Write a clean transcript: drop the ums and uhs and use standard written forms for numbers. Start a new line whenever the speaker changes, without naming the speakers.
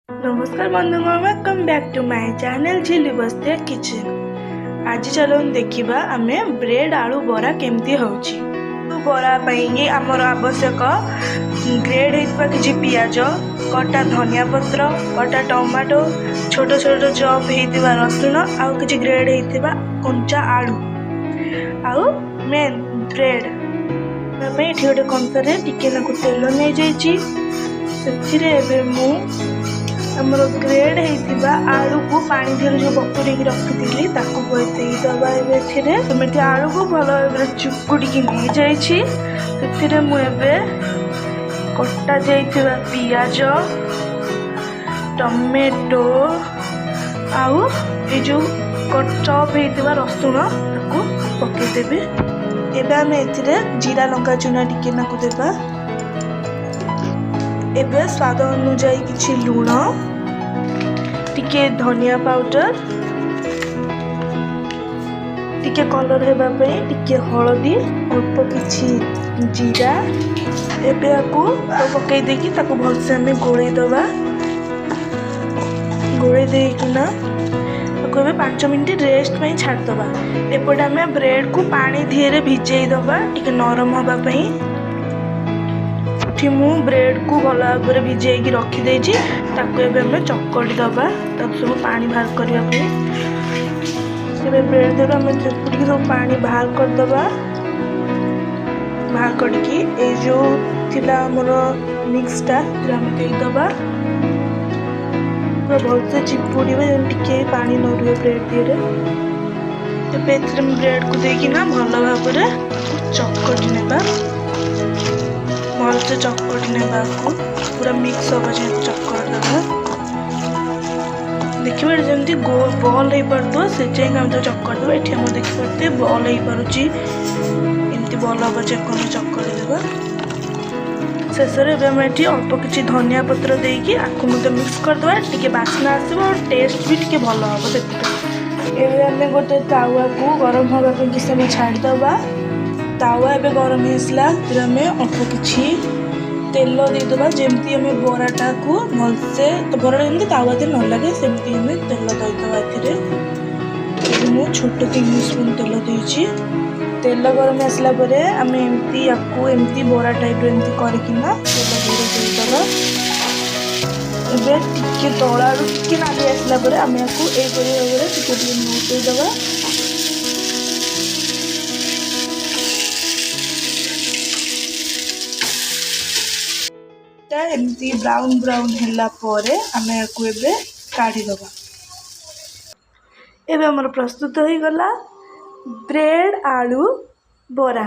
नमस्कार बंधुगण, welcome back to my channel Jhili Bastia kitchen. आज चलो देखिबा आमे ब्रेड आलू बरा केमती होची। तो बरा पई हमर आवश्यक ग्रेड हेतबा किछि पियाज, कटा धनिया पत्र, कटा टमाटो, छोट छोट चॉप हेतिबा रसुन, आउ किछि ग्रेड हेतिबा कंचा आलू, आउ मेन ब्रेड पई एठी गोटे कंसरे टिके नाकु तेल नै जाईची। सेथिरे एबे मु हमर ग्रेड हेतिबा आलू को पानी दिहर जो बतुरे की रखिथिली ताको बयते दबा एबे थिरे टमाटो आलू को भलो एबे चुकुडी की नै जाईची। सेथिरे मु एबे कट्टा जाईथिबा पियाज, टमेटो आउ ए जो चॉप हेतिबा रसुन ताको पके देबे। एबे हम एथिरे जीरा लंका चूना टिके नाकु देबा। एबे स्वाद अनुसार किछि लूण, टिके धनिया पाउडर, टिके कलर हेबा पे टिके हळदी, अल्प किछि जीरा। एबे आकु पकई देकी ताकु भलसे हमें गोळै दबा। गोळै देकिना ताकु एबे 5 मिनिट रेस्ट पई छाड़ दबा। एपटे हमें ब्रेड को पानी धीरे भिजै दबा टिके नरम होबा पई। मु ब्रेड को भला भाव भिजे रखी देछि ताको एबे हमें चकड़ी दबा ताको सब पानी बाहर करबा पे। एबे ब्रेड देबा हमें चकड़ी सब पानी बाहर कर दबा। बाहर करके ए जो थिला हमर मिक्सटा हम दे दबा। पूरा बहुत से चिपुड़ीबे टिके पानी न रुए ब्रेड दिरे। एबे एथरे ब्रेड को देकी ना भला भाव रे चकड़ी नेबा। भलसे चकड़ी नेबा को पूरा मिक्स होबा जे चकड़ देबा। देखिबे जेंती गोल बॉल हे परतो से चेंग हम तो चकड़ देबा। एठी हम देखि परते बॉल हे परुची एंती बॉल होबा जे कोन चकड़ देबा। शेषरे बे हम एठी अल्प किछि धनिया पत्र देकी आकु मते मिक्स कर देबा। टिके बास्ना आसीबो और टेस्ट भी टिके भलो होबो सेति। एबे हम गोटे तावा को गरम होबा पे कि समय छाड़ दबा। तावा एबे गरम हेसला फिर हमें अल्प किछि तेल दे दबा जेमती हमें बराटा को भलसे तो बराटा जेमती तावा दे न लागे सेमती हमें तेल दे दबा। एथिरे मु छोट 3 स्पून तेल देछि। तेल गरम हेसला परे हमें एमती याकू एमती बरा टाइप एमती करकिना तेल धीरे दे दबा। एबे टिके तळारू टिके नाली आसला परे हमें याकू ए परे वगैरह टिके टिके नोटे दबा। एमती ब्राउन ब्राउन हैला परे हमें याकू एबे काढी दबा। एबे हमर प्रस्तुत होई गला ब्रेड आलू बरा।